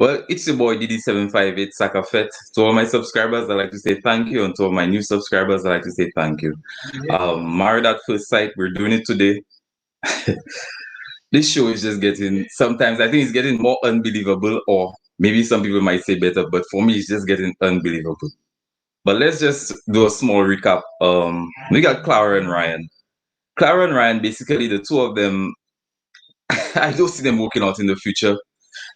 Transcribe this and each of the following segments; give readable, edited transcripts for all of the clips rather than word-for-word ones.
Well, it's your boy DD758 Sakafet. To all my subscribers, I'd like to say thank you. And to all my new subscribers, I'd like to say thank you. Married at First Sight, we're doing it today. This show is just getting, sometimes I think it's getting more unbelievable, or maybe some people might say better, but for me, it's just getting unbelievable. But let's just do a small recap. We got Clara and Ryan. Clara and Ryan, basically, the two of them, I don't see them working out in the future.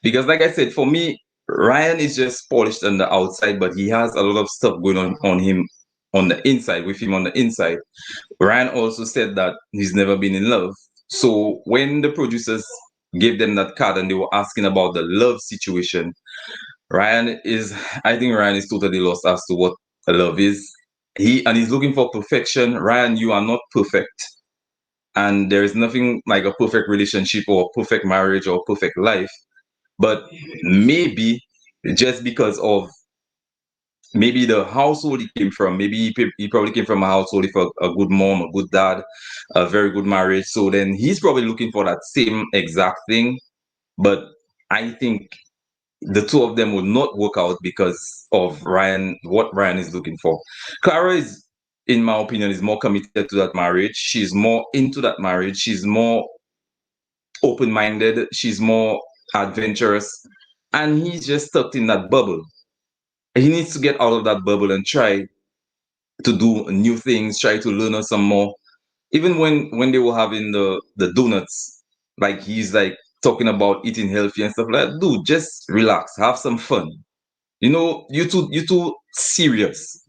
Because, like I said, for me, Ryan is just polished on the outside, but he has a lot of stuff going on him on the inside, with him on the inside. Ryan also said that he's never been in love. So when the producers gave them that card and they were asking about the love situation, I think Ryan is totally lost as to what a love is. He's looking for perfection. Ryan, you are not perfect. And there is nothing like a perfect relationship or perfect marriage or perfect life. But maybe just because of maybe the household he came from, maybe he probably came from a household with a good mom, a good dad, a very good marriage. So then he's probably looking for that same exact thing. But I think the two of them would not work out because of what Ryan is looking for. Clara is, in my opinion, is more committed to that marriage. She's more into that marriage. She's more open-minded. She's more adventurous. And he's just stuck in that bubble. He needs to get out of that bubble and try to do new things, try to learn some more. Even when they were having the donuts, like he's like talking about eating healthy and stuff like that. Dude, just relax, have some fun. You too serious.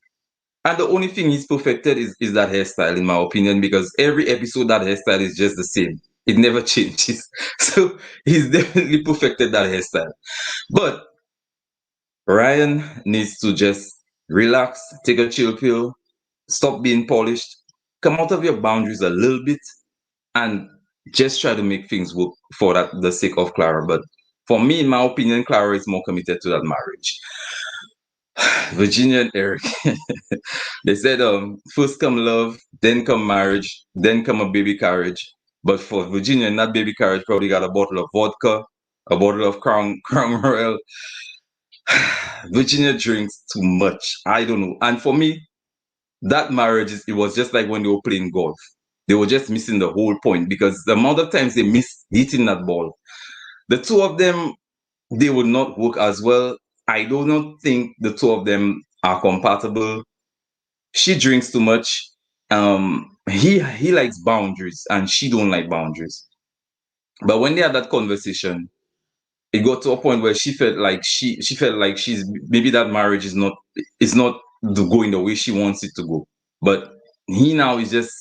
And the only thing he's perfected is that hairstyle, in my opinion, because every episode that hairstyle is just the same. It never changes. So he's definitely perfected that hairstyle. But Ryan needs to just relax, take a chill pill, stop being polished, come out of your boundaries a little bit, and just try to make things work for the sake of Clara. But for me, in my opinion, Clara is more committed to that marriage. Virginia and Erik, they said first come love, then come marriage, then come a baby carriage. But for Virginia, in that baby carriage, probably got a bottle of vodka, a bottle of Crown Royal. Virginia drinks too much. I don't know. And for me, that marriage, it was just like when they were playing golf. They were just missing the whole point because the amount of times they missed hitting that ball. The two of them, they would not work as well. I do not think the two of them are compatible. She drinks too much. He likes boundaries and she don't like boundaries. But when they had that conversation, it got to a point where she felt like she felt like she's maybe that marriage is not going the way she wants it to go. But he now is just,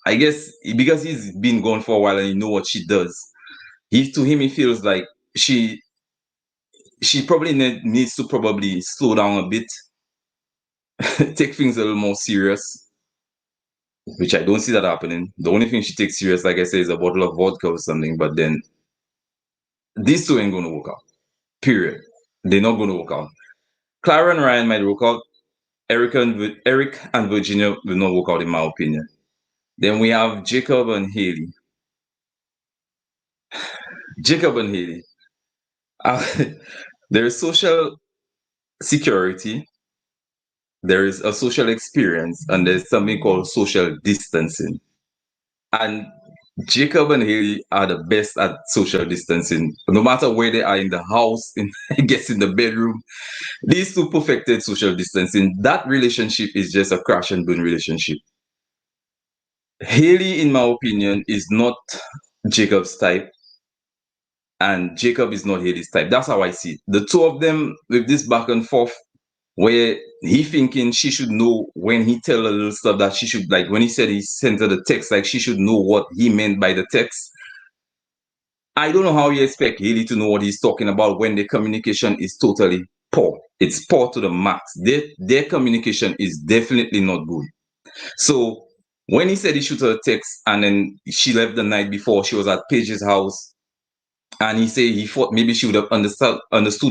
I guess, because he's been gone for a while and he know what she does. To him he feels like she she probably needs to probably slow down a bit, take things a little more serious, which I don't see that happening. The only thing she takes serious, like I say, is a bottle of vodka or something. But then these two ain't gonna work out. Period. They're not gonna work out. Clara and Ryan might work out. Erik and Virginia will not work out, in my opinion. Then we have Jacob and Haley. Jacob and Haley. Uh, there is social security, there is a social experience, and there's something called social distancing. And Jacob and Haley are the best at social distancing. No matter where they are in the house, I guess in the bedroom, these two perfected social distancing. That relationship is just a crash and burn relationship. Haley, in my opinion, is not Jacob's type, and Jacob is not Haley's type. That's how I see it. The two of them with this back and forth, where he thinking she should know when he tell a little stuff that she should, like when he said he sent her the text, like she should know what he meant by the text. I don't know how you expect Haley to know what he's talking about when the communication is totally poor. It's poor to the max. Their communication is definitely not good. So when he said he shoot her a text and then she left the night before, she was at Paige's house, and he said he thought maybe she would have understood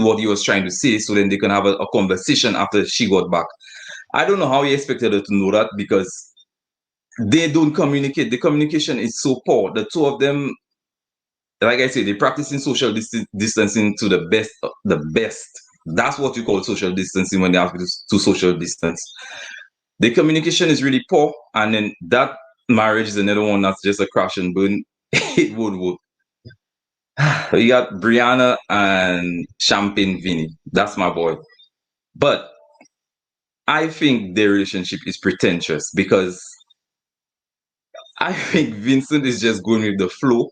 what he was trying to say, so then they can have a conversation after she got back. I don't know how he expected her to know that because they don't communicate. The communication is so poor. The two of them, like I said, they're practicing social distancing to the best. The best. That's what you call social distancing when they ask you to social distance. The communication is really poor, and then that marriage is another one that's just a crash and burn. It would work. You got Brianna and Champagne Vinny. That's my boy. But I think their relationship is pretentious because I think Vincent is just going with the flow.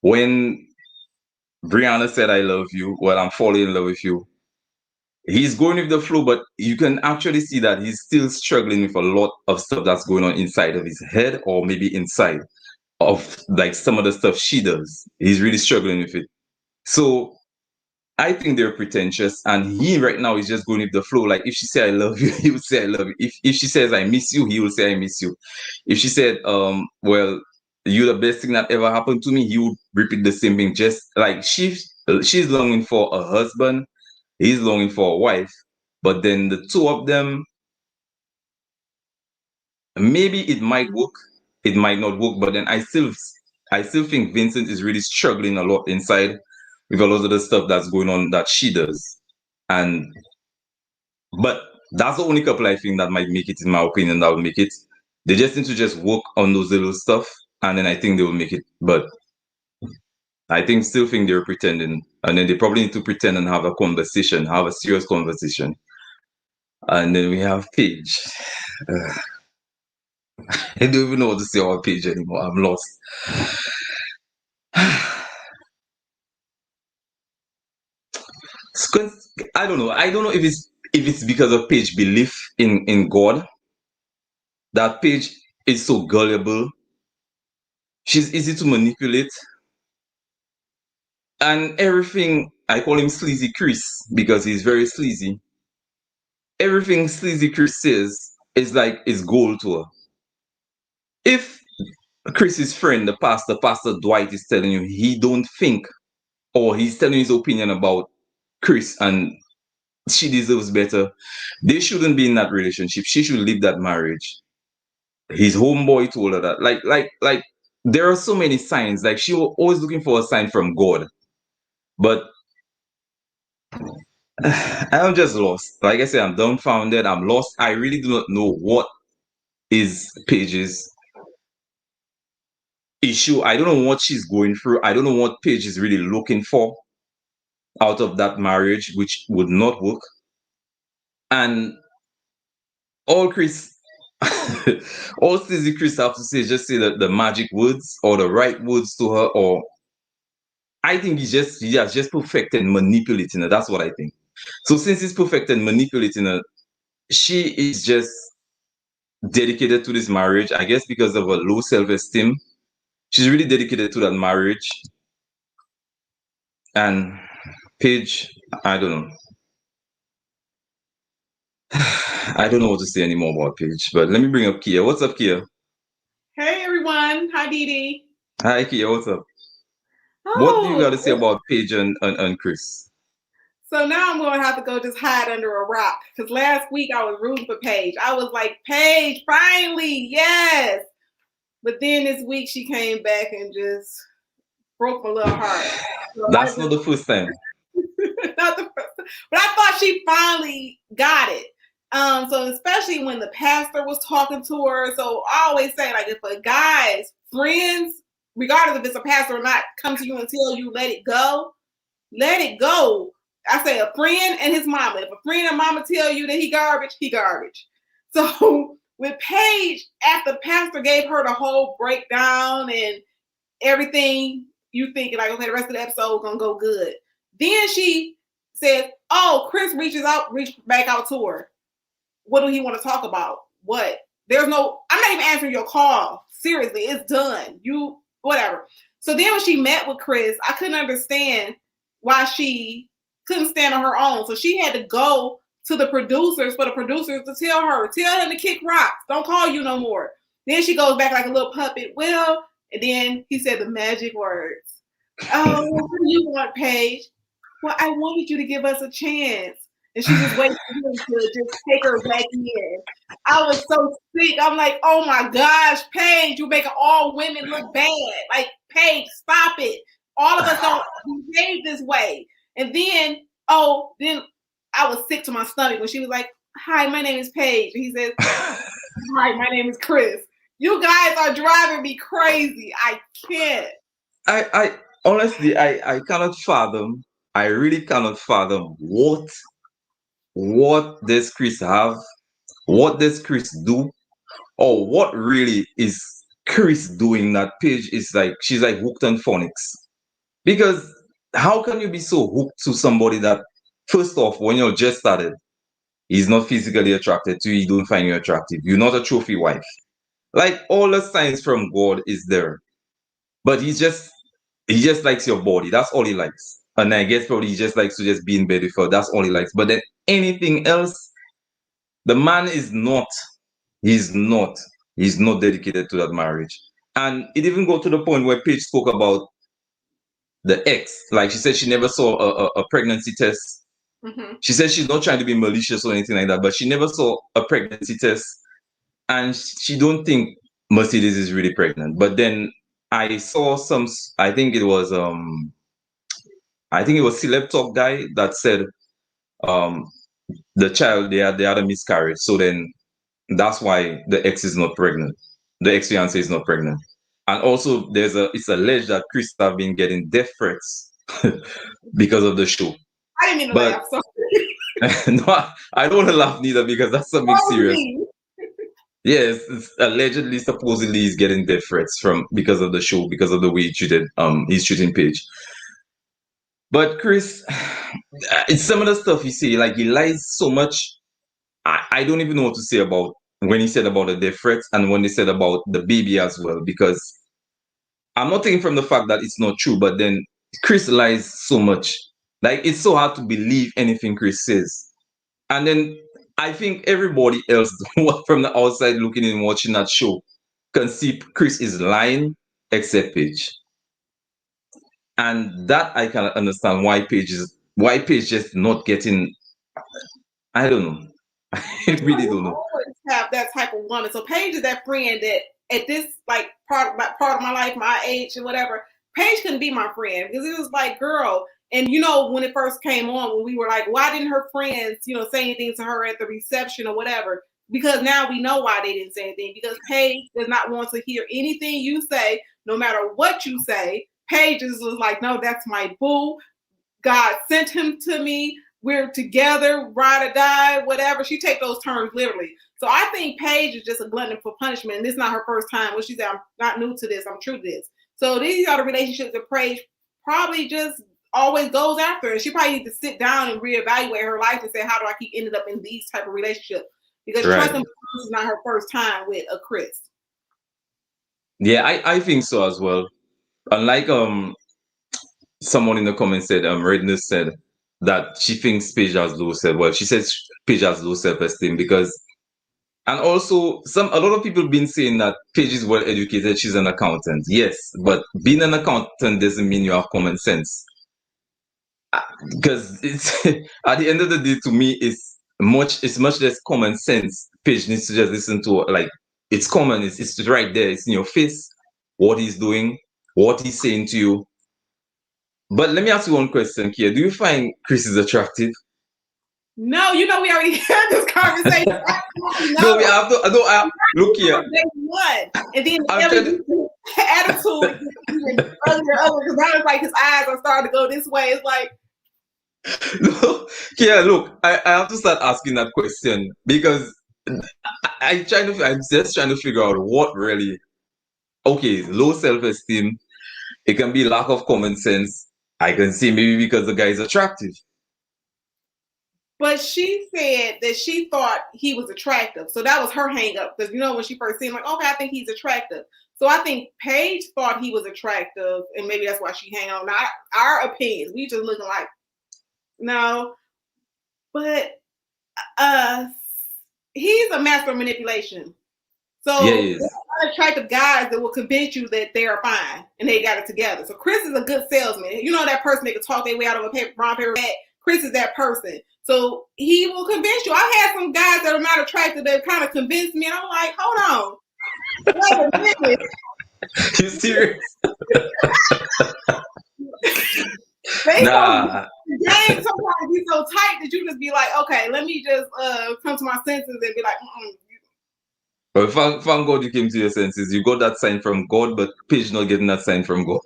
When Brianna said, I love you, well, I'm falling in love with you. He's going with the flow, but you can actually see that he's still struggling with a lot of stuff that's going on inside of his head, or maybe inside of like some of the stuff she does. He's really struggling with it. So I think they're pretentious, and he right now is just going with the flow. Like if she say I love you, he would say I love you. If she says I miss you, he will say I miss you. If she said, well, you're the best thing that ever happened to me, he would repeat the same thing. Just like she's longing for a husband, he's longing for a wife, but then the two of them, maybe it might work, it might not work, but then I still think Vincent is really struggling a lot inside with a lot of the stuff that's going on that she does. And but that's the only couple I think that might make it, in my opinion, that will make it. They just need to just work on those little stuff, and then I think they will make it. But still think they're pretending, and then they probably need to pretend and have a conversation, have a serious conversation. And then we have Paige. I don't even know what to say about Paige anymore. I'm lost. I don't know. I don't know if it's because of Paige belief in God, that Paige is so gullible. She's easy to manipulate, and everything. I call him Sleazy Chris because he's very sleazy. Everything Sleazy Chris says is like is gold to her. If Chris's friend, the Pastor Dwight, is telling you he don't think, or he's telling his opinion about Chris and she deserves better, they shouldn't be in that relationship. She should leave that marriage. His homeboy told her that. Like there are so many signs. Like she was always looking for a sign from God. But I'm just lost. Like I said, I'm dumbfounded. I'm lost. I really do not know what is Paige's issue. I don't know what she's going through. I don't know what Paige is really looking for out of that marriage, which would not work. And all Chris, all Stacey Chris have to say is just say the magic words or the right words to her, or I think he has just perfected manipulating her. That's what I think. So since he's perfected manipulating her, she is just dedicated to this marriage. I guess because of her low self-esteem, she's really dedicated to that marriage. And Paige, I don't know. I don't know what to say anymore about Paige, but let me bring up Kia. What's up, Kia? Hey everyone. Hi Dee Dee. Hi, Kia. What's up? What do you got to say about Paige and Chris? So now I'm going to have to go just hide under a rock because last week I was rooting for Paige. I was like, Paige, finally, yes. But then this week she came back and just broke my little heart. So That's not the first time. Not the first time. But I thought she finally got it. So especially when the pastor was talking to her. So I always say, like, if a guy's friends, regardless if it's a pastor or not, come to you and tell you let it go, let it go. I say a friend and his mama. If a friend and mama tell you that he garbage, he garbage. So with Paige, after the pastor gave her the whole breakdown and everything, you thinking like, okay, the rest of the episode gonna go good. Then she says, oh, Chris reached back out to her. What do he want to talk about? What? I'm not even answering your call. Seriously, it's done. You, whatever. So then when she met with Chris, I couldn't understand why she couldn't stand on her own. So she had to go to the producers for the producers to tell him to kick rocks. Don't call you no more. Then she goes back like a little puppet. Well, and then he said the magic words. Oh, what do you want, Paige? Well, I wanted you to give us a chance. And she just waited for him to just take her back in. I was so sick. I'm like, oh my gosh, Paige, you're making all women look bad. Like, Paige, stop it. All of us don't behave this way. And then I was sick to my stomach when she was like, "Hi, my name is Paige." And he says, "Hi, my name is Chris." You guys are driving me crazy. I can't. I honestly, I cannot fathom. I really cannot fathom what does Chris have, what does Chris do, or what really is Chris doing that Paige is like, she's like hooked on phonics. Because how can you be so hooked to somebody that, first off, when you're just started, he's not physically attracted to you, he don't find you attractive, you're not a trophy wife. Like all the signs from God is there. But he just likes your body. That's all he likes. And I guess probably he just likes to just be in bed with her. That's all he likes. But then anything else, the man is not. He's not. He's not dedicated to that marriage. And it even got to the point where Paige spoke about the ex. Like she said, she never saw a pregnancy test. Mm-hmm. She said she's not trying to be malicious or anything like that, but she never saw a pregnancy test, and she don't think Mercedes is really pregnant. But then I saw some. I think it was Celeb Talk guy that said um the child they had a miscarriage, so then that's why the ex is not pregnant. The ex fiance is not pregnant, and also it's alleged that Chris have been getting death threats because of the show. I didn't mean to But laugh. Sorry. no, I don't want to laugh neither because that's something serious. Yes, it's allegedly, supposedly, he's getting death threats because of the show, because of the way he treated he's treating Paige. But Chris, it's some of the stuff he say, like he lies so much. I don't even know what to say about when he said about the death threats and when they said about the baby as well, because I'm not taking from the fact that it's not true, but then Chris lies so much. Like it's so hard to believe anything Chris says. And then I think everybody else from the outside looking in, watching that show, can see Chris is lying except Paige. And that I cannot understand why Paige just not getting. I don't know. I really don't know. Always have that type of woman. So Paige is that friend that at this like part of my life, my age and whatever, Paige couldn't be my friend because it was like, girl. And you know, when it first came on, when we were like, why didn't her friends, say anything to her at the reception or whatever? Because now we know why they didn't say anything. Because Paige does not want to hear anything you say, no matter what you say. Paige was like, no, that's my boo. God sent him to me. We're together, ride or die, whatever. She take those terms literally. So I think Paige is just a glutton for punishment. And this is not her first time. When she said, I'm not new to this, I'm true to this. So these are the relationships that Paige probably just always goes after. And she probably needs to sit down and reevaluate her life and say, how do I keep ended up in these type of relationships? Because trust and belief is not her first time with a Chris. Yeah, I think so as well. Unlike someone in the comments said, Redness said that she thinks Paige has low self. Well, she says Paige has low self-esteem because, and also a lot of people been saying that Paige is well educated. She's an accountant. Yes, but being an accountant doesn't mean you have common sense. Because it's at the end of the day, to me, it's much less common sense. Paige needs to just listen to, like, it's common. It's right there. It's in your face. What he's doing, what he's saying to you. But let me ask you one question, Kia. Do you find Chris is attractive? No, we already had this conversation. No, we have to. Look here. And then every attitude even other because I was like his eyes are starting to go this way. It's like, look, I have to start asking that question because I'm just trying to figure out what really. Okay, low self-esteem. It can be lack of common sense. I can see maybe because the guy is attractive. But she said that she thought he was attractive. So that was her hang up. Because, when she first seen him, like, okay, I think he's attractive. So I think Paige thought he was attractive. And maybe that's why she hang on. Now, our opinions, we just looking like, no. But he's a master of manipulation. So there's attractive guys that will convince you that they are fine and they got it together. So Chris is a good salesman. That person that can talk their way out of a brown paper bag. Chris is that person. So he will convince you. I've had some guys that are not attractive that kind of convinced me. And I'm like, hold on. Wait a minute. You serious? Nah. The game sometimes be so tight that you just be like, okay, let me just come to my senses and be like, But thank God you came to your senses. You got that sign from God, but Paige not getting that sign from God.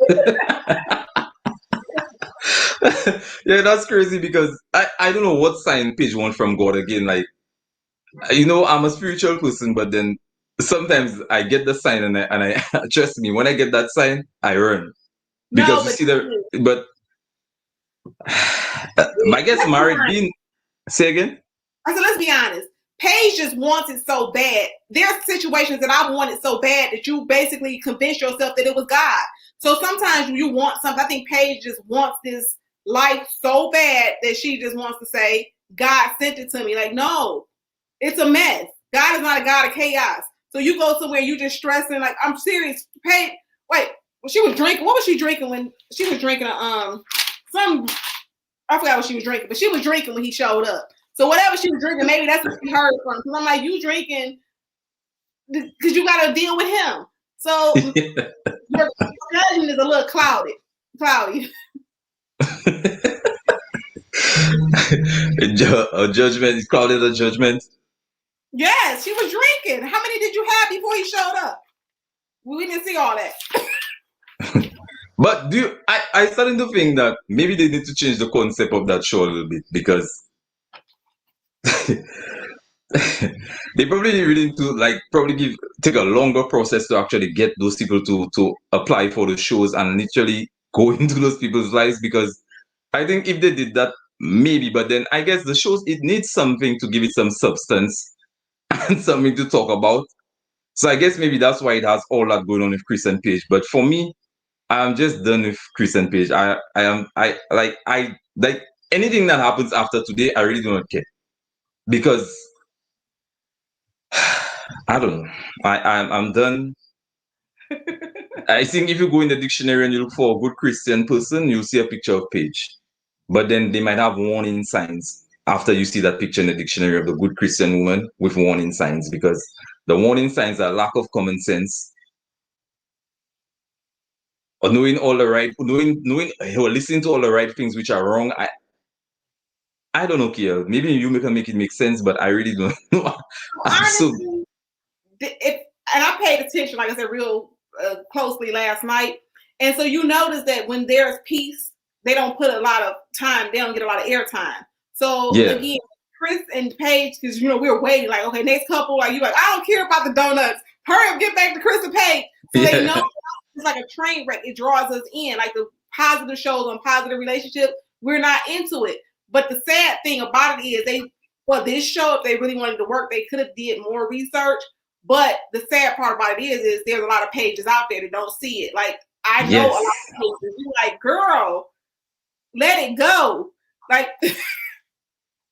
Yeah, that's crazy because I don't know what sign Paige want from God again. Like, I'm a spiritual person, but then sometimes I get the sign and I trust me, when I get that sign, I run. no, Because you see but I guess let's be married honest. being, say again? I said, let's be honest. Paige just wants it so bad. There's situations that I wanted so bad that you basically convinced yourself that it was God. So sometimes you want something. I think Paige just wants this life so bad that she just wants to say, God sent it to me. Like, no, it's a mess. God is not a God of chaos. So you go somewhere, you just stressing, like, I'm serious. Paige, wait, when she was drinking, what was she drinking when she was drinking some, I forgot what she was drinking, but she was drinking when he showed up. So whatever she was drinking, maybe that's what she heard from. Because I'm like, you drinking because you got to deal with him. So your judgment is a little cloudy. A judgment is called it a judgment. Yes, she was drinking. How many did you have before he showed up? We didn't see all that. But I started to think that maybe they need to change the concept of that show a little bit because they probably really need to take a longer process to actually get those people to apply for the shows and literally go into those people's lives, because I think if they did that, maybe, but then I guess the shows, it needs something to give it some substance and something to talk about. So I guess maybe that's why it has all that going on with Chris and Paige. But for me, I'm just done with Chris and Paige. I like anything that happens after today, I really don't care. Because I don't know. I'm done. I think if you go in the dictionary and you look for a good Christian person, you'll see a picture of Paige. But then they might have warning signs after you see that picture in the dictionary of the good Christian woman with warning signs, because the warning signs are lack of common sense, or knowing all the right, knowing or listening to all the right things which are wrong. I don't know, Kia. Maybe you can make it make sense, but I really don't know. Honestly, and I paid attention, like I said, real closely last night. And so you notice that when there's peace, they don't put a lot of time. They don't get a lot of airtime. So again, Chris and Paige, because we're waiting. Like, okay, next couple, like you like, I don't care about the donuts. Hurry up, get back to Chris and Paige. So they know it's like a train wreck. It draws us in. Like the positive shows on positive relationships, we're not into it. But the sad thing about it is this show, if they really wanted to work, they could have did more research. But the sad part about it is there's a lot of pages out there that don't see it. Like, I know a lot of pages. You're like, girl, let it go. Like,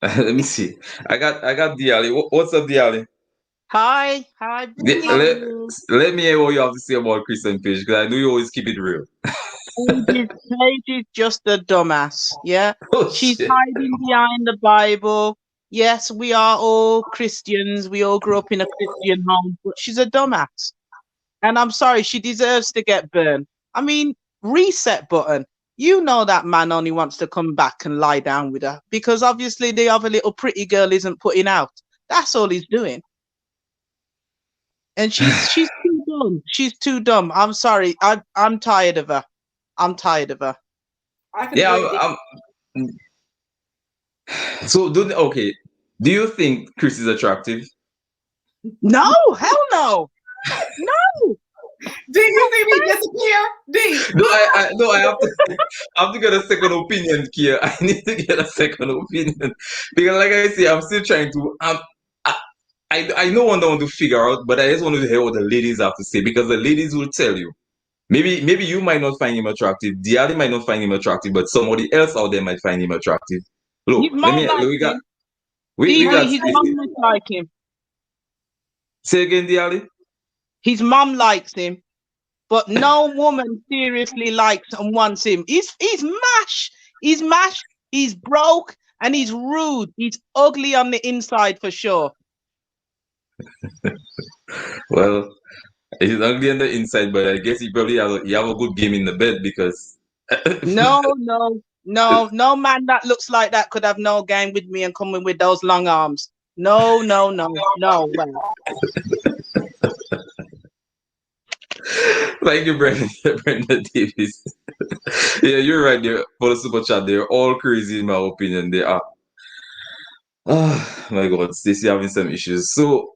let me see. I got Diali. What's up, Diali? Hi. Let me hear what you have to say about Chris and Paige, because I know you always keep it real. Paige is just a dumbass. Yeah, she's shit. hiding behind the Bible. Yes, we are all Christians. We all grew up in a Christian home, but she's a dumbass. And I'm sorry, she deserves to get burned. I mean, reset button. You know that man only wants to come back and lie down with her because obviously the other little pretty girl isn't putting out. That's all he's doing. And she's too dumb. She's too dumb. I'm sorry. I'm tired of her. I'm tired of her. So do you think Chris is attractive? No, hell no. No. Did you see me disappear? No, I have to get a second opinion, Kia. I need to get a second opinion because, like I say, I'm still trying to. I know what I want to figure out, but I just want to hear what the ladies have to say, because the ladies will tell you. Maybe you might not find him attractive. Diali might not find him attractive, but somebody else out there might find him attractive. Look, we got his mom looks like him. Say again, Diali. His mom likes him, but no woman seriously likes and wants him. He's mash. He's mash. He's broke and he's rude. He's ugly on the inside for sure. Well, he's ugly on the inside, but I guess he probably have a good game in the bed, because No. No man that looks like that could have no game with me and coming with those long arms. No way. Thank you, Brenda, Brenda Davis. Yeah, you're right there for the super chat. They're all crazy in my opinion. They are. Oh my God, Stacey having some issues. So,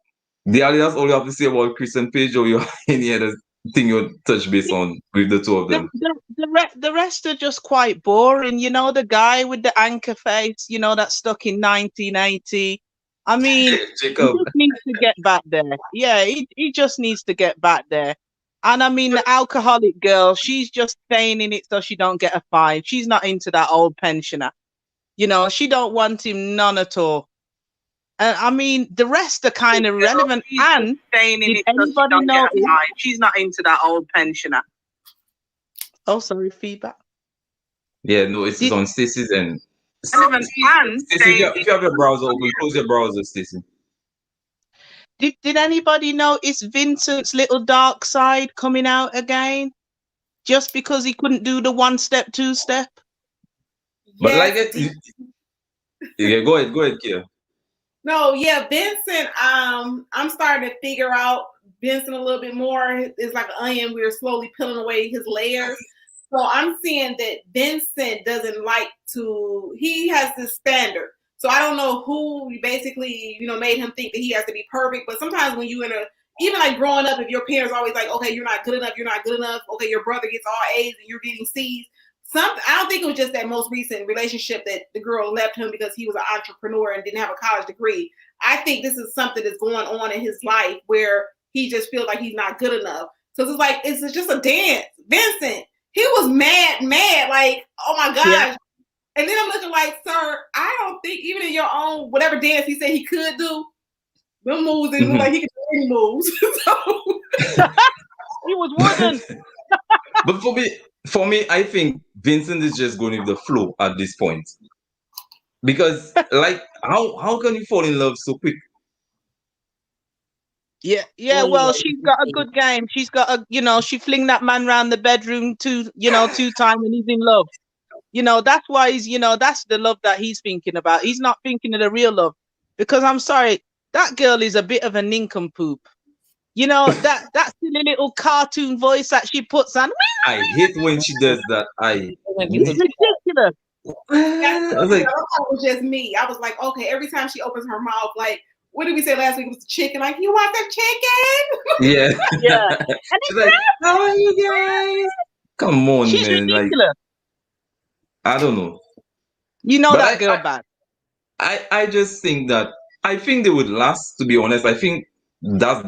that's all you have to say about Chris and Paige, or you have any other thing you touch base on with the two of them? The rest are just quite boring. You know, the guy with the anchor face, you know, that's stuck in 1980. I mean, he Jacob. just needs to get back there. Yeah, he just needs to get back there. And I mean, the alcoholic girl, she's just staying in it so she don't get a fine. She's not into that old pensioner. You know, she don't want him none at all. And I mean, the rest are kind of relevant. And did anybody know she's not into that old pensioner? Oh, sorry, feedback. Yeah, no, it's on Stacey's end. And Stacey, if you have your browser open, close your browser, Stacey. Did anybody notice Vincent's little dark side coming out again? Just because he couldn't do the 1-step, 2-step? But yes. Yeah, go ahead, Kia. No, yeah, Vincent, I'm starting to figure out Vincent a little bit more. It's like an onion. We're slowly peeling away his layers. So I'm seeing that Vincent doesn't like to, he has this standard. So I don't know who basically, you know, made him think that he has to be perfect. But sometimes when you even like growing up, if your parents are always like, okay, you're not good enough. Okay, your brother gets all A's and you're getting C's. I don't think it was just that most recent relationship that the girl left him because he was an entrepreneur and didn't have a college degree. I think this is something that's going on in his life where he just feels like he's not good enough. Because it's like, it's just a dance. Vincent, he was mad, like, oh my gosh. Yeah. And then I'm looking like, sir, I don't think even in your own, whatever dance he said he could do, them moves, it look like he could do any moves. He was wooden. But for me, I think Vincent is just going with the flow at this point. Because, like, how can you fall in love so quick? Yeah. Well, she's got a good game. She's got she fling that man around the bedroom 2 times and he's in love. You know, that's why that's the love that he's thinking about. He's not thinking of the real love. Because I'm sorry, that girl is a bit of a nincompoop. You know, that silly little cartoon voice that she puts on. I hate when she does that. It's ridiculous. I was like, it was just me. I was like, okay, every time she opens her mouth, like, what did we say last week? It was the chicken. Like, you want the chicken? Yeah. And she's like, how are you guys? Come on, she's man. Ridiculous. Like, I don't know. You know, but that girl bad. I just think that I think they would last, to be honest. I think I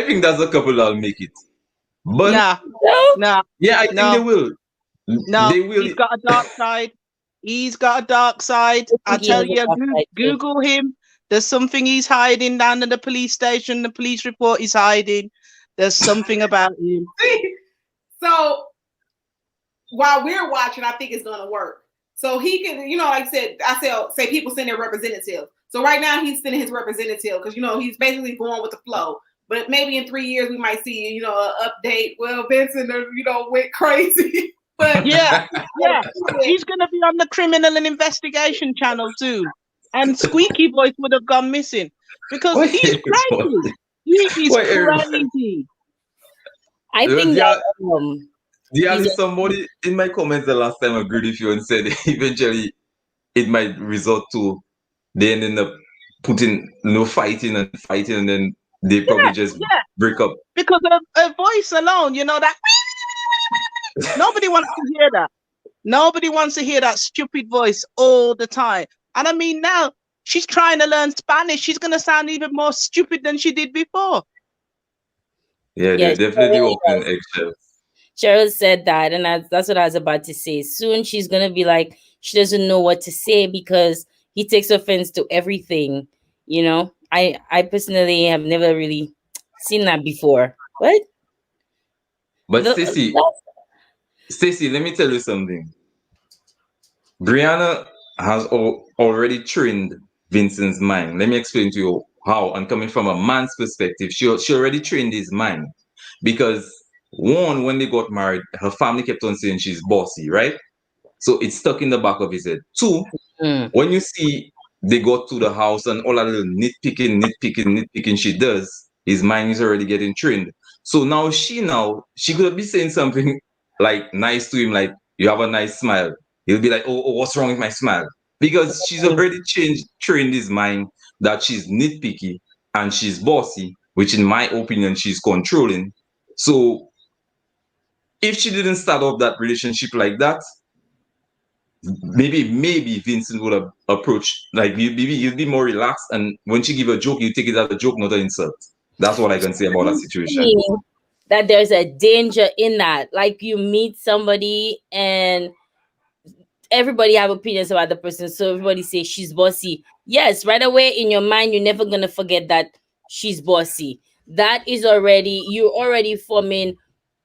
think that's a couple that'll make it. But no. Yeah, I think they will. No, they will. He's got a dark side. He's got a dark side. I tell you, Google him. There's something he's hiding down at the police station. The police report he's hiding. There's something about him. So while we're watching, I think it's gonna work. So he can, like I say people send their representative. So right now he's sending his representative because he's basically going with the flow. But maybe in 3 years we might see an update. Well, Vincent, went crazy. But yeah, he's gonna be on the Criminal and Investigation channel too. And Squeaky Voice would have gone missing because he's crazy. He's crazy. I think that somebody in my comments the last time agreed with you and said eventually it might resort to they ended up fighting and then they probably just break up. Because of her voice alone, that nobody wants to hear that. Nobody wants to hear that stupid voice all the time. And I mean, now she's trying to learn Spanish. She's going to sound even more stupid than she did before. Yeah, they're definitely open eggshells. Cheryl said that, and that's what I was about to say. Soon she's going to be like, she doesn't know what to say because he takes offense to everything. I personally have never really seen that before. What? But Stacey, let me tell you something. Brianna has already trained Vincent's mind. Let me explain to you how. And coming from a man's perspective, she already trained his mind. Because one, when they got married, her family kept on saying she's bossy, right? So it's stuck in the back of his head. Two, when you see they go to the house and all that little nitpicking she does, his mind is already getting trained. So she could be saying something like nice to him, like, you have a nice smile. He'll be like, oh, what's wrong with my smile? Because she's already trained his mind that she's nitpicky and she's bossy, which in my opinion, she's controlling. So if she didn't start off that relationship like that, maybe Vincent would have approached, like, you'd be more relaxed, and when she give a joke, you take it as a joke, not an insult. That's what I can say about that situation. That there's a danger in that. Like, you meet somebody and everybody have opinions about the person, so everybody say she's bossy. Yes, right away in your mind, you're never gonna forget that she's bossy. That is you're already forming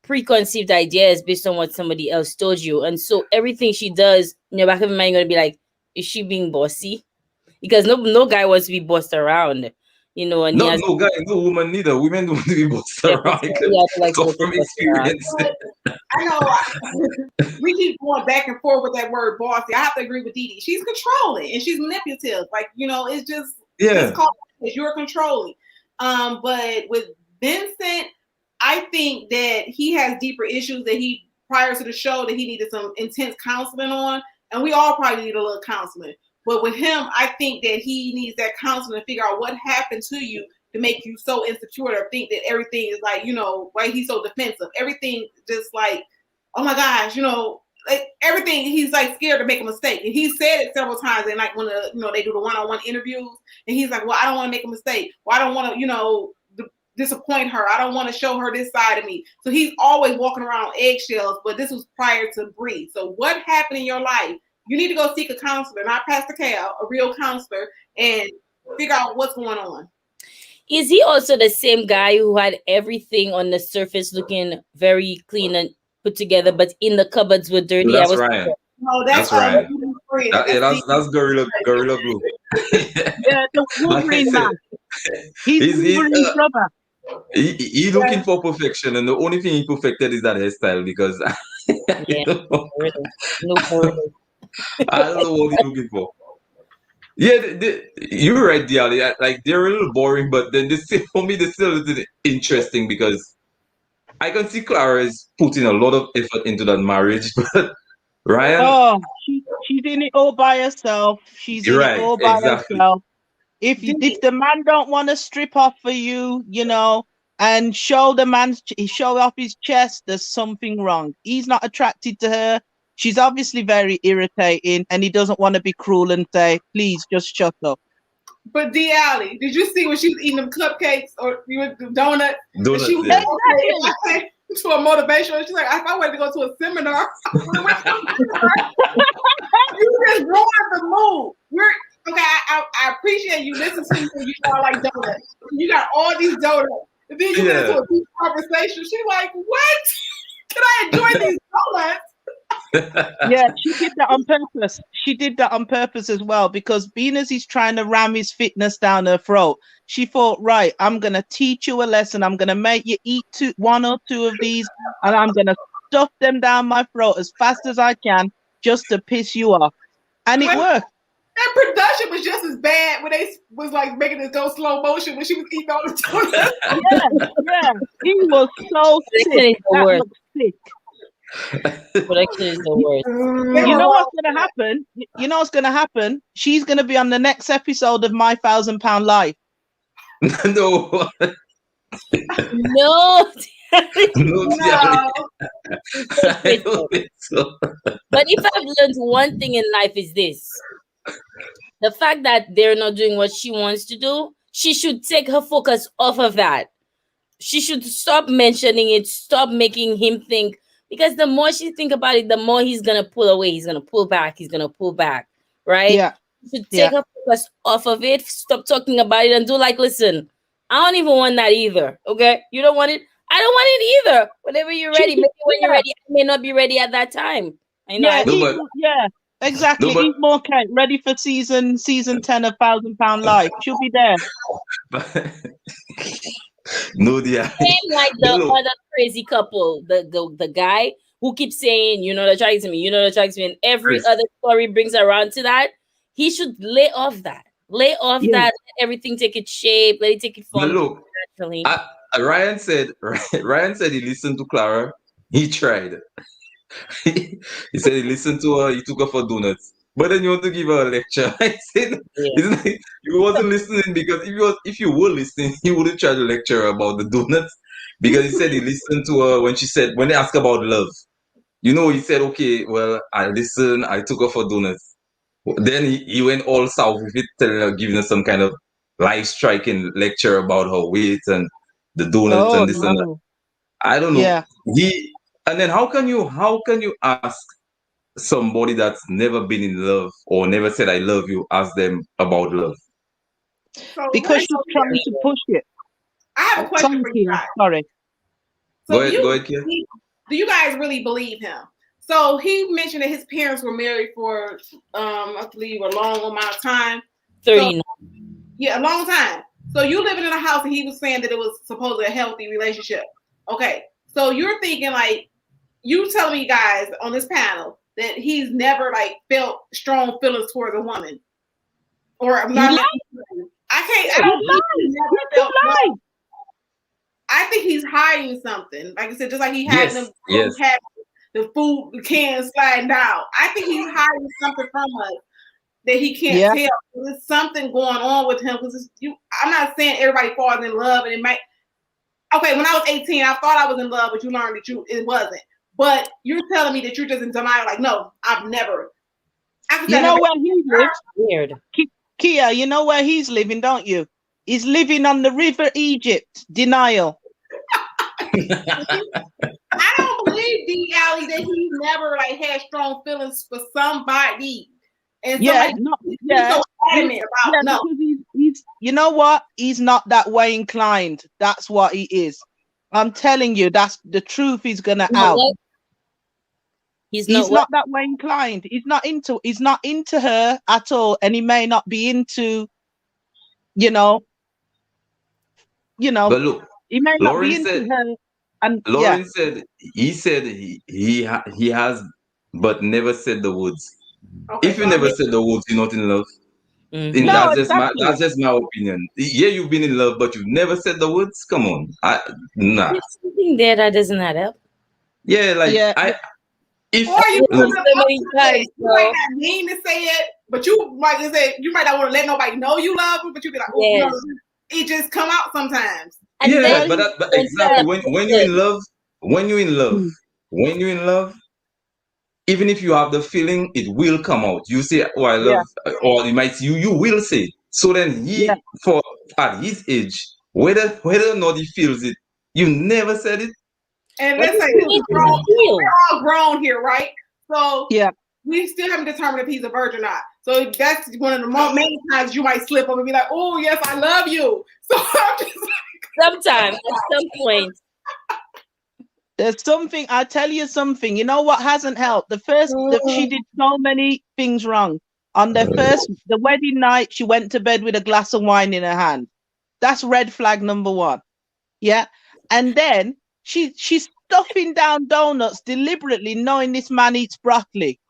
preconceived ideas based on what somebody else told you. And so everything she does in your back of your mind, you're gonna be like, is she being bossy? Because no guy wants to be bossed around, and no guy, no woman neither. Women don't want to be bossed around. So from experience. I know we keep going back and forth with that word bossy. I have to agree with Dee. She's controlling and she's manipulative. Like, it's just it's called, you're controlling. But with Vincent, I think that he has deeper issues that he, prior to the show, that he needed some intense counseling on. And we all probably need a little counseling. But with him, I think that he needs that counseling to figure out what happened to you to make you so insecure or think that everything is like, why he's so defensive. Everything just like, oh my gosh, like everything, he's like scared to make a mistake. And he said it several times. And like when they do the one-on-one interviews, and he's like, well, I don't want to make a mistake. Well, I don't want to, disappoint her. I don't want to show her this side of me. So he's always walking around on eggshells, but this was prior to Bree. So what happened in your life? You need to go seek a counselor, not Pastor Cal, a real counselor, and figure out what's going on. Is he also the same guy who had everything on the surface looking very clean and put together, but in the cupboards were dirty? That's Ryan. No, that's Ryan. That's Gorilla Glue. Yeah, the Wolverine man. He's Wolverine's brother. He's looking for perfection, and the only thing he perfected is that hairstyle, because I don't know what he's looking for. Yeah, you're right, Diali. Like, they're a little boring, but then for me, they're still a little interesting, because I can see Clara is putting a lot of effort into that marriage, but Ryan. Oh, she's in it all by herself. She's in it all by herself. If the man don't want to strip off for you, and show off his chest, there's something wrong. He's not attracted to her. She's obviously very irritating, and he doesn't want to be cruel and say, please just shut up. But Diali, did you see when she was eating them cupcakes or donuts? Donuts, she was to a motivational. She's like, if I wanted to go to a seminar, you just ruined the mood. Okay, I appreciate you listening to me when you start like donuts. You got all these donuts. And then you get into a deep conversation. She's like, what? Can I enjoy these donuts? Yeah, she did that on purpose. She did that on purpose as well, because being as he's trying to ram his fitness down her throat, she thought, right, I'm going to teach you a lesson. I'm going to make you eat one or two of these, and I'm going to stuff them down my throat as fast as I can just to piss you off. And it worked. That production was just as bad when they was like making it go slow motion when she was eating all the donuts. Yeah. He was so sick. That looked sick. Production is the worst. You know what's going to happen? She's going to be on the next episode of My £1,000 Life. No. No. But if I've learned one thing in life is this: the fact that they're not doing what she wants to do, she should take her focus off of that. She should stop mentioning it, stop making him think, because the more she think about it, the more he's going to pull away. He's going to pull back, right? Yeah. She should take her focus off of it, stop talking about it, and do like, listen, I don't even want that either, okay? You don't want it? I don't want it either. Whenever you're ready, maybe when you're ready, I may not be ready at that time. I know. Exactly. He's more ready for season 10 of £1,000 Life. She'll be there. No, dear. Same like the other crazy couple, the guy who keeps saying, "You're not attracted to me, you're not attracted to me," and every Chris. other story brings around to that, he should lay off that. Lay off Yeah. that. Let everything take its shape. Let it take its But form look, naturally. Ryan said Ryan said he listened to Clara. He tried. He said he listened to her. He took her for donuts. But then you want to give her a lecture. I said, Yeah. isn't it? You wasn't listening because if you were listening, he wouldn't try to lecture her about the donuts. Because he said he listened to her when they asked about love. You know, he said, okay, well, I listened. I took her for donuts. Then he went all south with it, telling her, giving her some kind of life-striking lecture about her weight and the donuts Oh and this and that. no. I don't know. Yeah. And then how can you ask somebody that's never been in love or never said I love you, ask them about love? So Because let's she's go trying here. to push it. I have a question Sorry, for you Kia. guys. Sorry. So Go ahead, Kia. do you guys really believe him? So he mentioned that his parents were married for I believe a long amount of time. 39. Yeah, a long time. So you living in a house and he was saying that it was supposedly a healthy relationship. Okay. So you're thinking like you tell me guys on this panel that he's never like felt strong feelings towards a woman. Or I'm not I can't I don't believe he never felt love. I think he's hiding something. Like I said, just like he had them had the food can sliding down. I think he's hiding something from us that he can't tell. There's something going on with him because I'm not saying everybody falls in love and it might. Okay, when I was 18, I thought I was in love, but you learned that it wasn't. But you're telling me that you're just in denial. Like, no, I've never. You know where he lives? Weird. Kia, you know where he's living, don't you? He's living on the River Egypt. Denial. I don't believe D. Alley that he's never like had strong feelings for somebody. And he's so adamant about no. He's you know what? He's not that way inclined. That's what he is. I'm telling you, that's the truth is gonna out. He's not that way inclined. He's not into her at all, and he may not be into, you know. But look, he may not be Lauren into said, her. And Lauren said he has, but never said the words. Okay, If you never said the words, you're not in love. Mm-hmm. That's just my opinion. Yeah, you've been in love, but you've never said the words. Come on, nah. There's something there that doesn't add up. Yeah, like if or you look, you might not mean to say it, but you might say you might not want to let nobody know you love them, but you be like, oh, no, it just come out sometimes. And yeah, but exactly when you're in love, when you're in love, even if you have the feeling, it will come out. You say, "Oh, I love," or you will say it. So then for at his age, whether or not he feels it, you never said it. And let's say we're all grown here, right? So we still haven't determined if he's a virgin or not. So that's one of the many times you might slip up and be like, "Oh yes, I love you." So I'm just like, sometimes at some point. There's something, I'll tell you something. You know what hasn't helped? She did so many things wrong. On the wedding night, she went to bed with a glass of wine in her hand. That's red flag number 1. Yeah. And then she's stuffing down donuts deliberately, knowing this man eats broccoli.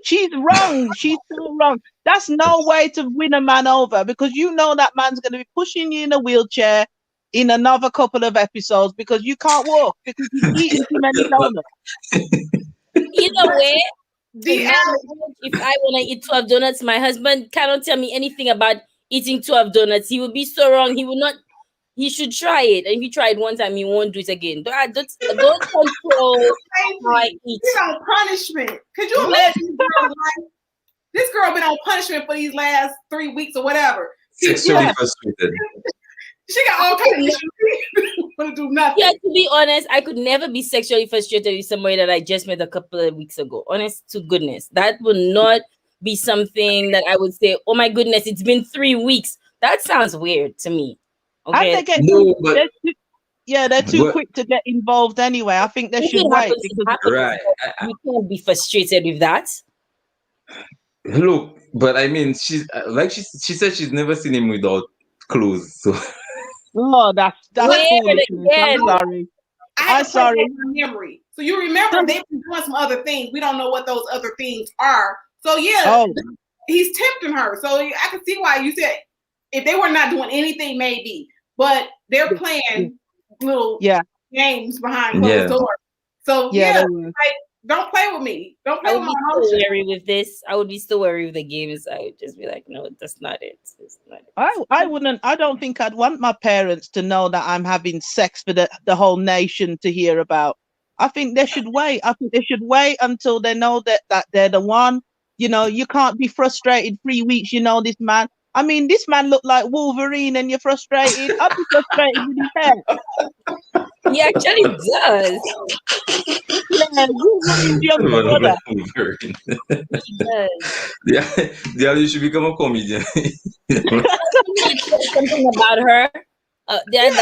She's wrong. She's so wrong. That's no way to win a man over, because you know that man's going to be pushing you in a wheelchair in another couple of episodes because you can't walk because you've eaten too many donuts. Either way, if I want to eat 12 donuts, my husband cannot tell me anything about eating 12 donuts. He will be so wrong. He will not. He should try it. And if he tried one time, he won't do it again. Don't control how I eat. He's on punishment. Could you imagine this girl's life? This girl been on punishment for these last 3 weeks or whatever. Sexually frustrated. She got all kinds of issues. Want to do nothing. Yeah, to be honest, I could never be sexually frustrated with somebody that I just met a couple of weeks ago. Honest to goodness. That would not be something that I would say, oh my goodness, it's been 3 weeks. That sounds weird to me. Okay. And they're too quick to get involved anyway. I think they should wait. Right. You can't be frustrated with that. Look, but I mean, she's like she said she's never seen him without clothes. So oh, that's weird foolishness. again. I'm sorry. I like I'm to play sorry. my memory. So you remember they've been doing some other things. We don't know what those other things are. So yeah, he's tempting her. So I can see why you said if they were not doing anything, maybe, but they're playing little games behind closed doors. So like, don't play with me. Don't play with my emotions. Wary with this. I would be still wary with the games. I would just be like, no, that's not it. It's not it. I wouldn't. I don't think I'd want my parents to know that I'm having sex for the whole nation to hear about. I think they should wait. I think they should wait until they know that they're the one. You know, you can't be frustrated 3 weeks. You know this man. I mean, this man looked like Wolverine, and you're frustrated. I'd be frustrated with his hair. He actually does. Yeah, Wolverine's younger brother. He does. Yeah, you should become a comedian. Something about her. That's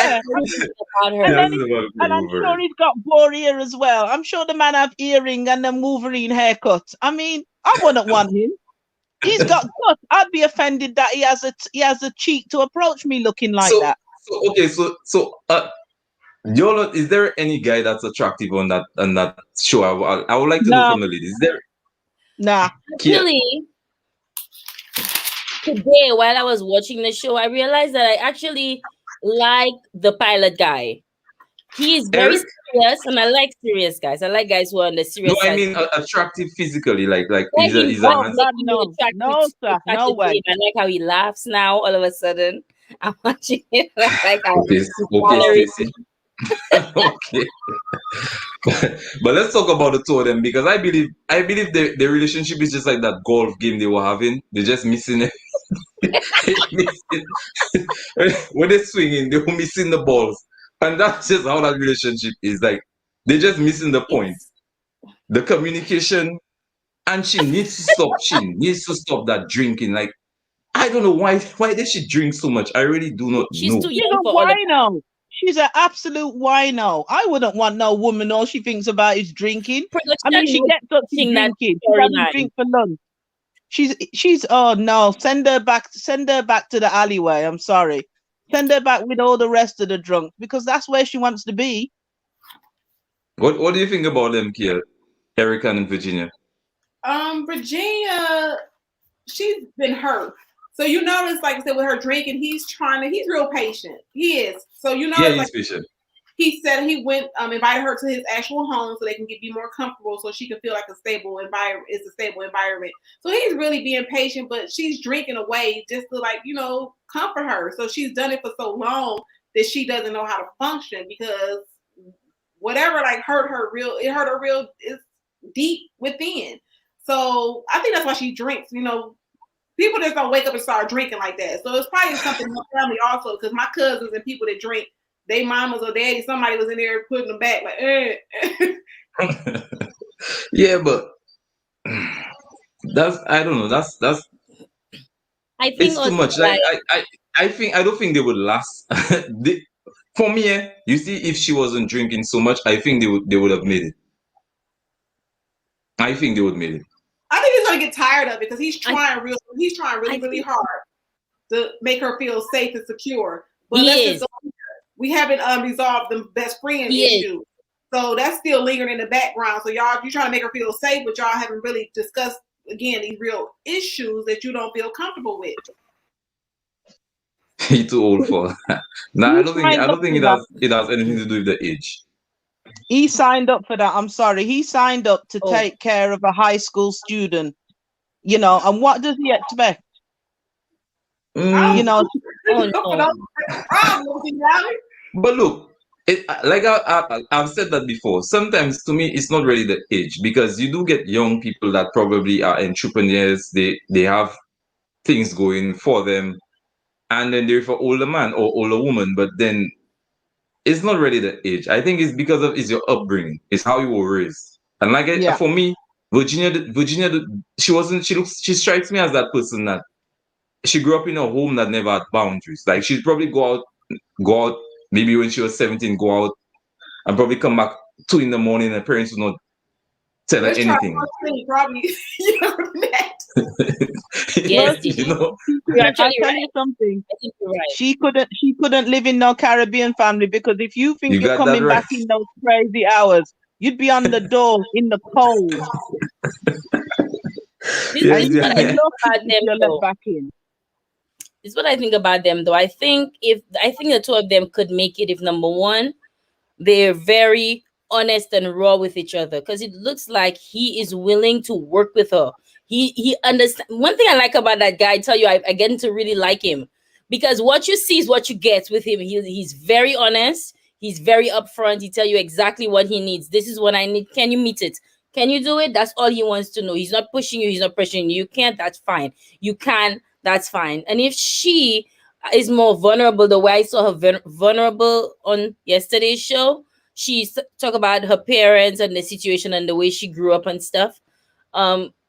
about her. And I'm sure he's got boar ear as well. I'm sure the man have earring and a Wolverine haircut. I mean, I wouldn't want him. He's got guts. I'd be offended that he has a cheek to approach me looking like that. Yolo, is there any guy that's attractive on that show? I would like to know from the ladies. Is there? Nah. Actually, today while I was watching the show, I realized that I actually like the pilot guy. He is very serious, and I like serious guys. I like guys who are on the serious side. No, I mean attractive physically, like he's a no, sir, no way. I like how he laughs now. All of a sudden, I'm watching it. I like how okay, Stacey. Okay. But let's talk about the two of them, because I believe the relationship is just like that golf game they were having. They're just missing it. When they're swinging, they were missing the balls. And that's just how that relationship is. Like, they're just missing the point. The communication. And she needs to stop. She needs to stop that drinking. Like, I don't know why does she drink so much? I really do not know. She's too young for wino. She's an absolute wino. I wouldn't want no woman. All she thinks about is drinking. I mean, she gets up to drinking. She doesn't drink for lunch. She's oh no, send her back to the alleyway. I'm sorry. Send her back with all the rest of the drunks, because that's where she wants to be. What do you think about them, Kiel? Erik and Virginia? Virginia, she's been hurt. So you notice, like I said, with her drinking, he's real patient. He is. So you know, he's patient. He said he went, invited her to his actual home so they can be more comfortable, so she can feel like a stable environment. It's a stable environment. So he's really being patient, but she's drinking away just to, like, you know, comfort her. So she's done it for so long that she doesn't know how to function, because whatever hurt her real, it's deep within. So I think that's why she drinks. You know, people just don't wake up and start drinking like that. So it's probably something in my family also, because my cousins and people that drink, they mamas or daddy, somebody was in there putting them back like, Yeah, but I don't know. That's I think it's too much. Like I don't think they would last. For me, you see, if she wasn't drinking so much, I think they would have made it. I think they would have made it. I think he's gonna get tired of it, because he's trying really hard to make her feel safe and secure. But we haven't resolved the best friend issue. So that's still lingering in the background. So you're trying to make her feel safe, but y'all haven't really discussed, again, these real issues that you don't feel comfortable with. You're too old for that. No, I don't think it has anything to do with the age. He signed up for that. I'm sorry. He signed up to take care of a high school student. You know, and what does he expect? You know, but look, like I've said that before. Sometimes to me, it's not really the age, because you do get young people that probably are entrepreneurs. They have things going for them, and then they're for older man or older woman. But then it's not really the age. I think it's because it's your upbringing. It's how you were raised. And for me, Virginia, she strikes me as that person that she grew up in a home that never had boundaries. Like, she'd probably go out, maybe when she was 17, go out and probably come back 2 a.m. and her parents would not tell her Let's try anything. one thing, probably younger than that. Yes, Well, You know, you're I'll actually tell right. you something. I think you're right. She couldn't live in no Caribbean family, because if you think you you're got that coming right. back in those crazy hours, you'd be on the door in the cold, This, Yeah, this and is you'd what be I yeah. think lucky about if them you're let though. back in. This is what I think about them though. I think the two of them could make it if number one, they're very honest and raw with each other, because it looks like he is willing to work with her. He understand. One thing I like about that guy, I tell you, I get to really like him, because what you see is what you get with him. He's very honest. He's very upfront. He tell you exactly what he needs. This is what I need. Can you meet it? Can you do it? That's all he wants to know. He's not pushing you. He's not pressuring you. You can't. That's fine. You can. That's fine. And if she is more vulnerable, the way I saw her vulnerable on yesterday's show, she talk about her parents and the situation and the way she grew up and stuff.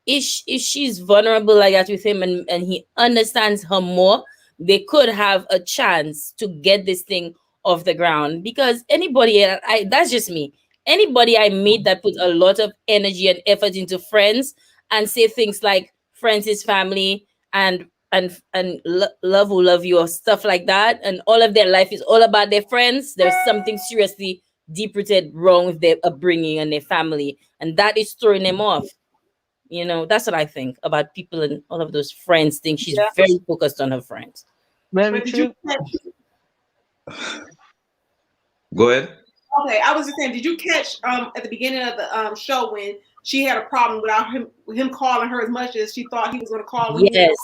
If she's vulnerable like that with him, and he understands her more, they could have a chance to get this thing off the ground. Because anybody, that's just me. Anybody I meet that put a lot of energy and effort into friends and say things like friends is family, and love will love you, or stuff like that, and all of their life is all about their friends, there's something seriously deep rooted wrong with their upbringing and their family, and that is throwing them off. That's what I think about people, and all of those friends think she's Yeah, very focused on her friends. very But did you true. Go ahead. Okay, I was just saying, did you catch at the beginning of the show when she had a problem without him calling her as much as she thought he was going to call when he was? Yes.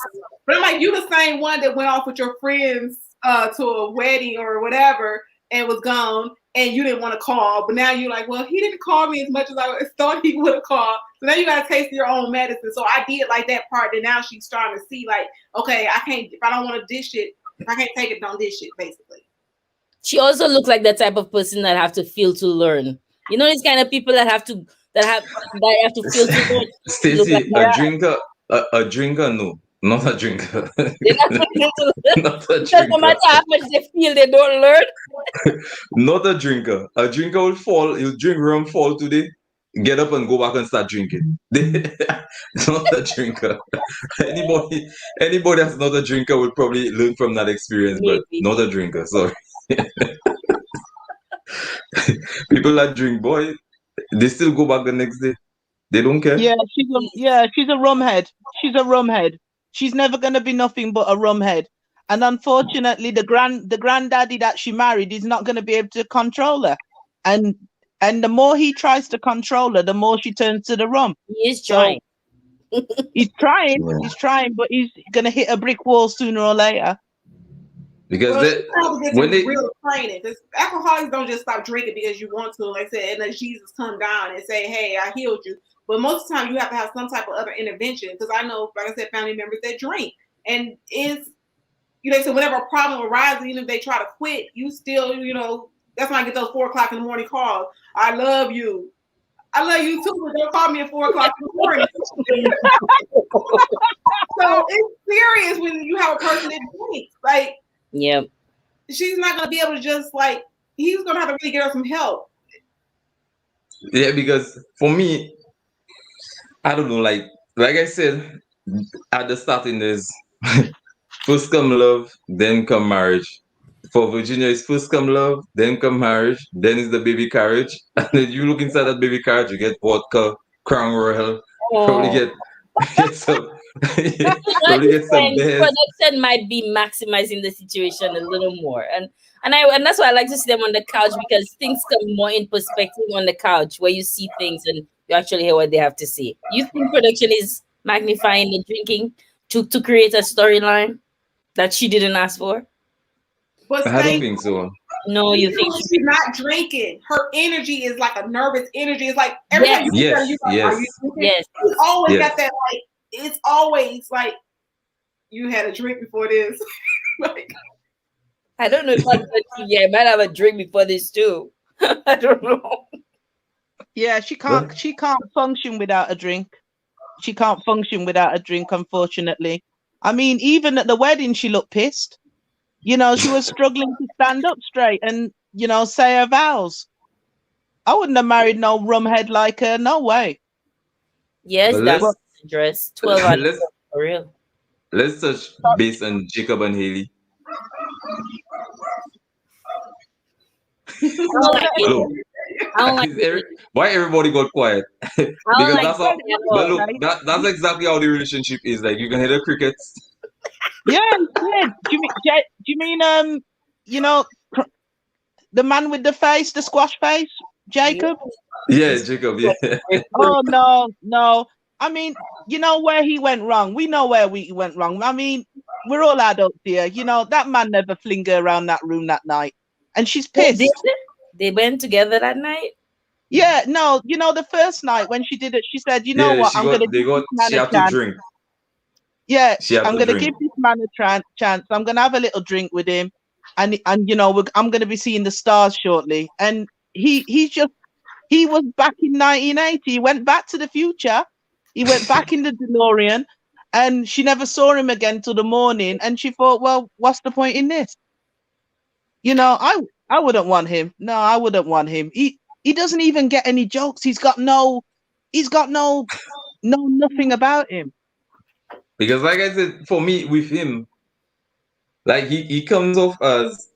But I'm like, you the same one that went off with your friends to a wedding or whatever and was gone, and you didn't want to call. But now you're like, well, he didn't call me as much as I thought he would have called. So now you got to taste your own medicine. So I did like that part. And now she's starting to see, like, okay, I can't, if I don't want to dish it, if I can't take it, don't dish it, basically. She also looks like the type of person that have to feel to learn. These kind of people that have to feel to learn. She look like Stacy, that. a drinker, no, not a drinker. They have to feel to learn. Not a Because no drinker. matter how much they feel, they don't learn. Not a drinker. A drinker will fall. He'll drink rum, fall today, get up and go back and start drinking. Not a drinker. Anybody that's not a drinker will probably learn from that experience, but Maybe. not a drinker. Sorry. People that drink, boy, they still go back the next day. They don't care. Yeah, she's a rumhead. She's a rumhead. She's never gonna be nothing but a rumhead. And unfortunately, the granddaddy that she married is not gonna be able to control her. And the more he tries to control her, the more she turns to the rum. He is So trying. he's trying, Yeah. but he's gonna hit a brick wall sooner or later. Because Well, she probably gets when they real training, because alcoholics don't just stop drinking because you want to. Like I said, and then Jesus come down and say, "Hey, I healed you." But most of the time, you have to have some type of other intervention. Because I know, like I said, family members that drink, and so whenever a problem arises, even if they try to quit, you still, that's why I get those 4:00 in the morning calls. I love you. I love you too, but don't call me at 4:00 in the morning. So it's serious when you have a person that drinks. Like, Yeah. she's not gonna be able to just like, he's gonna have to really get her some help. Yeah, because for me, I don't know, like I said at the starting, there's first come love, then come marriage. For Virginia, it's first come love, then come marriage, then is the baby carriage. And then you look inside that baby carriage, you get vodka, Crown Royal, probably Oh. get some That probably get some different bears. production might be maximizing the situation a little more, and that's why I like to see them on the couch, because things come more in perspective on the couch, where you see things and you actually hear what they have to say. You think production is magnifying the drinking to create a storyline that she didn't ask for? But I don't say, think so. No, you think she's not drinking. Her energy is like a nervous energy. It's like every time you see her, Yes, you're like, are you yes, drinking? yes. She's always yes. got that, like, it's always like, you had a drink before this. Like, I don't know if that's yeah, I might have a drink before this too. I don't know. Yeah, she can't function without a drink. She can't function without a drink, unfortunately. I mean, even at the wedding, she looked pissed. She was struggling to stand up straight and, say her vows. I wouldn't have married no rumhead like her. No way. Yes, But that's But the dress. 12 out of let's 12 for real. let's touch base on Jacob and Haley. I don't like it. Hello. I don't like Is it. Why everybody got quiet? I don't Because like that's how. it at But all. look, that's exactly how the relationship is. Like you can hear the crickets. yeah, yeah. Do you mean you know, the man with the face, the squash face, Yeah. Jacob? Yeah, It's Jacob. Yeah. Oh no, no. I mean, you know where he went wrong. We know where we went wrong. I mean, we're all adults here. You know, that man never fling her around that room that night. And she's They did pissed. it. They went together that night. Yeah, no, you know, the first night when she did it, she said, you know Yeah. what, I'm gonna They give got. this man She a had to chance. drink. Yeah, She had I'm to gonna drink. give this man a chance. I'm gonna have a little drink with him, and you know, I'm gonna be seeing the stars shortly. And he was back in 1980. He went back to the future. He went back in the DeLorean, and she never saw him again till the morning. And she thought, well, what's the point in this? You know, I wouldn't want him. No, I wouldn't want him. He doesn't even get any jokes. He's got no nothing about him. Because, like I said, for me, with him, like he comes off as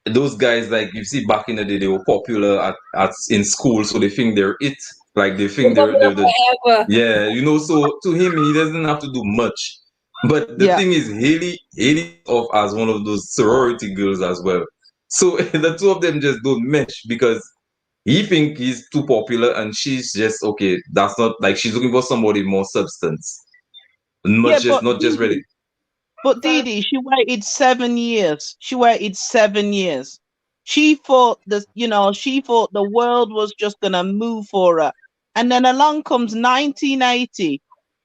those guys. Like you see, back in the day, they were popular at in school, so they think they're it. Like they They're think popular they're the forever. yeah. So to him, he doesn't have to do much. But the Yeah, thing is, Haley off as one of those sorority girls as well. So the two of them just don't mesh because he think he's too popular and she's just okay. That's not like she's looking for somebody more substance, yeah, not just ready. but Didi, she waited 7 years. She waited 7 years. She thought she thought the world was just gonna move for her. And then along comes 1980,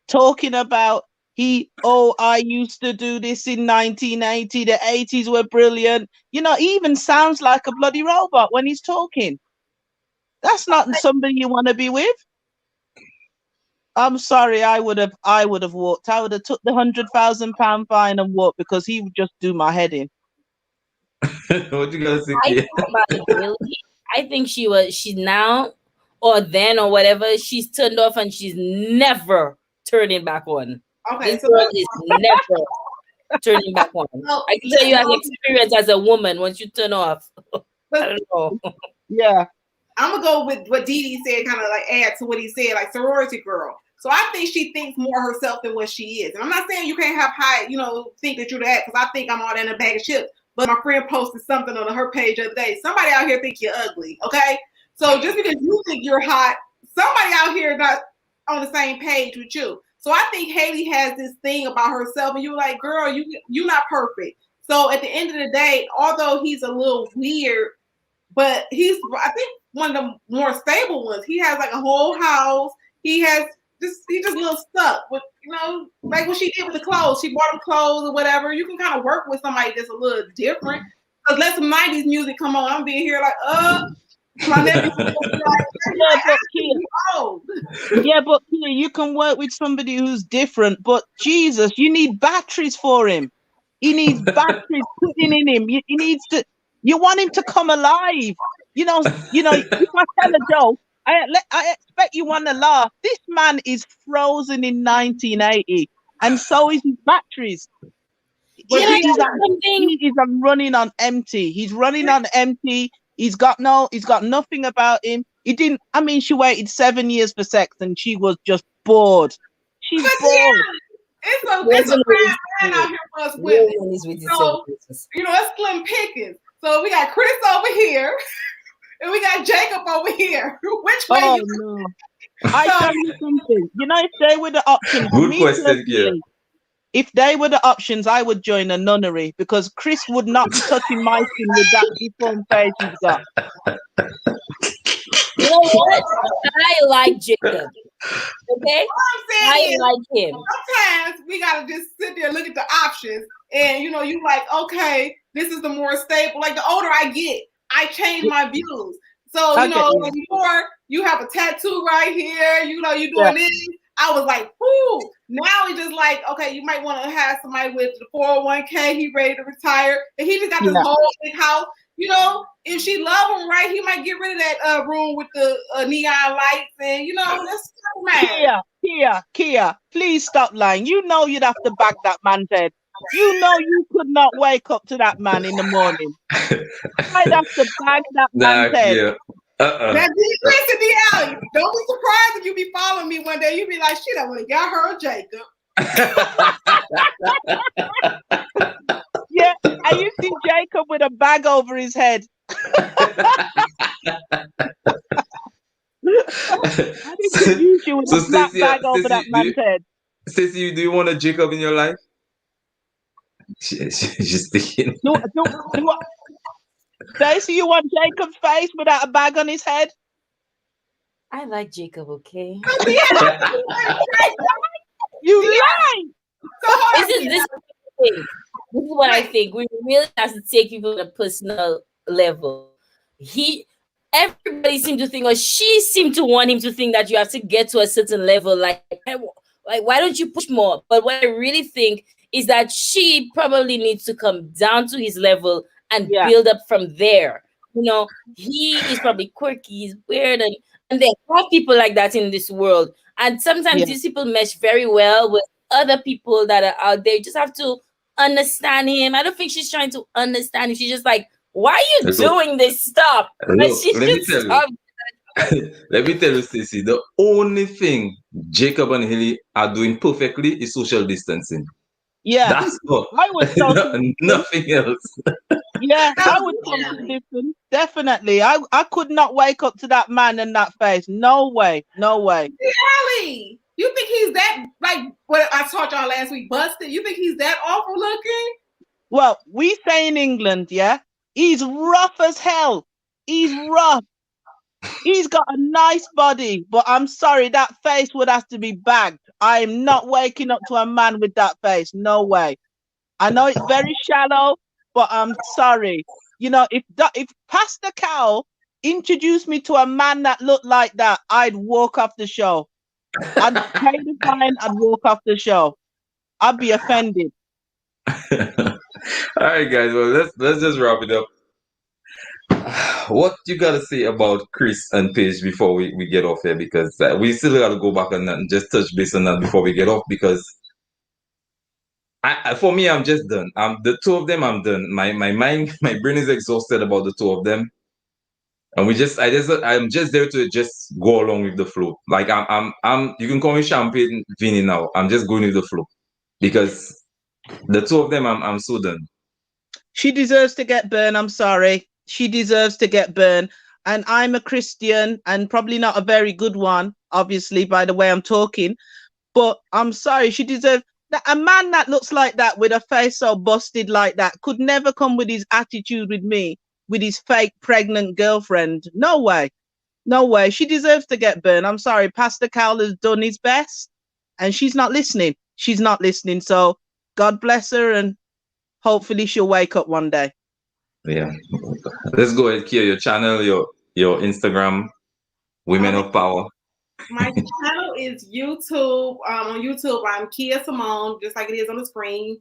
talking about I used to do this in 1980. The 80s were brilliant. You know, he even sounds like a bloody robot when he's talking. That's not somebody you want to be with. I'm sorry, I would have walked. I would have took the £100,000 fine and walked because he would just do my head in. What you gonna say, I Kia? think about it really. I think she's now or then or whatever, she's turned off and she's never turning back on. Okay, This so girl is never turning back on. no, I can tell you as listen, experience as a woman, once you turn off. I don't know. Yeah. I'm gonna go with what Dee Dee said, kind of like add to what he said, like sorority girl. So I think she thinks more herself than what she is. And I'm not saying you can't have high, think that you're that, because I think I'm all that in a bag of chips. But my friend posted something on her page the other day. Somebody out here think you're ugly, okay? So just because you think you're hot, somebody out here not on the same page with you. So I think Haley has this thing about herself, and you're like, girl, you're not perfect. So at the end of the day, although he's a little weird, but he's, I think, one of the more stable ones. He has like a whole house. He's just a little stuck with, like what she did with the clothes. She bought him clothes or whatever. You can kind of work with somebody that's a little different. Because let some 90s music come on. I'm being here like, my nephew. Yeah, but Kia, you can work with somebody who's different. But Jesus, you need batteries for him. He needs batteries putting in him. He needs to. You want him to come alive. You know. If I tell a joke, I expect you want to laugh. This man is frozen in 1980, and so is his batteries. But He is running on empty. He's running on empty. He's got nothing about him. He didn't. I mean, she waited 7 years for sex, and she was just bored. She's bored. It's a man out here for us women. So, it's slim pickings. So we got Chris over here, and we got Jacob over here. Which way Oh no! I tell you something. If they were the options, good question, yeah. If they were the options, I would join a nunnery because Chris would not be touching my skin with that deformed face he's got. You know what? I like Jacob. Okay? I like him. Sometimes we gotta just sit there and look at the options, and you like, okay, this is the more stable. Like the older I get, I change my views. So before you have a tattoo right here, you doing this. I was like, whoo. Now it's just like, okay, you might want to have somebody with the 401k. He ready to retire, and he just got this whole big house. If she love him right, he might get rid of that room with the neon lights, and that's man. Kia, please stop lying. You know you'd have to bag that man's head. You know you could not wake up to that man in the morning. I'd have to bag that man's head. Yeah. Now, listen, DL, don't be surprised if you be following me one day. You be like, shit, I would have got her a Jacob. Yeah, and you see Jacob with a bag over his head. I didn't confuse you with a black bag over that man's head. Stacey, do you want a Jacob in your life? She's thinking. Stacey, you want Jacob's face without a bag on his head? I like Jacob, okay? You lie! This is what I think. We really have to take people at a personal level. Everybody seemed to think, or she seemed to want him to think that you have to get to a certain level. Like why don't you push more? But what I really think is that she probably needs to come down to his level and build up from there. You know, he is probably quirky, he's weird, and there are people like that in this world. And sometimes these people mesh very well with other people that are out there. You just have to understand him. I don't think she's trying to understand him. She's just like, why are you doing this stuff? Let me tell you, Stacey, the only thing Jacob and Hilly are doing perfectly is social distancing. Yeah. That's all. I would nothing else. Yeah, I would social distance. Definitely. I could not wake up to that man and that face. No way. No way. Really? You think he's that, like what I taught y'all last week, busted? You think he's that awful looking? Well, we say in England, yeah, he's rough as hell. He's rough. He's got a nice body, but I'm sorry, that face would have to be bagged. I'm not waking up to a man with that face. No way. I know it's very shallow, but I'm sorry. You know, if Pastor Cow introduced me to a man that looked like that, I'd walk off the show. I'd pay the fine, I'd walk off the show. I'd be offended. All right, guys. Well, let's just wrap it up. What you gotta say about Chris and Paige before we get off here? Because we still gotta go back on that and just touch base on that before we get off. Because for me, I'm just done. The two of them, I'm done. My mind, my brain is exhausted about the two of them. And I'm just there to just go along with the flow. Like you can call me Champagne Vinny now. I'm just going with the flow because the two of them, I'm so done. She deserves to get burned. I'm sorry. She deserves to get burned. And I'm a Christian and probably not a very good one, obviously, by the way I'm talking. But I'm sorry. She deserves that. A man that looks like that with a face so busted like that could never come with his attitude with me. With his fake pregnant girlfriend. No way. No way. She deserves to get burned. I'm sorry. Pastor Cowell has done his best and she's not listening. She's not listening. So God bless her and hopefully she'll wake up one day. Yeah. Let's go ahead, Kia, your channel, your Instagram, Women of Power. My channel is YouTube. On YouTube, I'm Kia Simone, just like it is on the screen.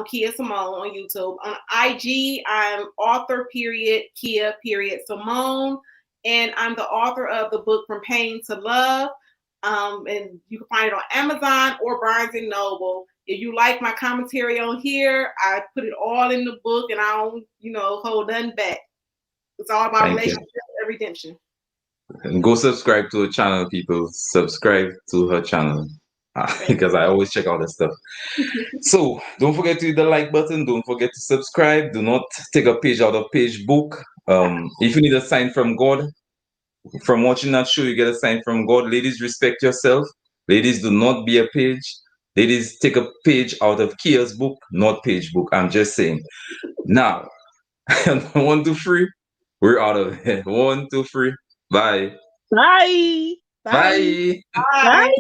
Kia Simone on YouTube. On IG, I'm author Kia Simone, and I'm the author of the book From Pain to Love. And you can find it on Amazon or Barnes and Noble. If you like my commentary on here, I put it all in the book, and I don't, hold nothing back. It's all about relationship and redemption. And go subscribe to her channel, people. Subscribe to her channel. Because I always check out the stuff. So don't forget to hit the like button. Don't forget to subscribe. Do not take a page out of Paige book. If you need a sign from God, from watching that show, you get a sign from God. Ladies, respect yourself. Ladies, do not be a Paige. Ladies, take a page out of Kia's book, not Paige book. I'm just saying. Now, 1, 2, 3. We're out of here. 1, 2, 3. Bye. Bye. Bye. Bye. Bye.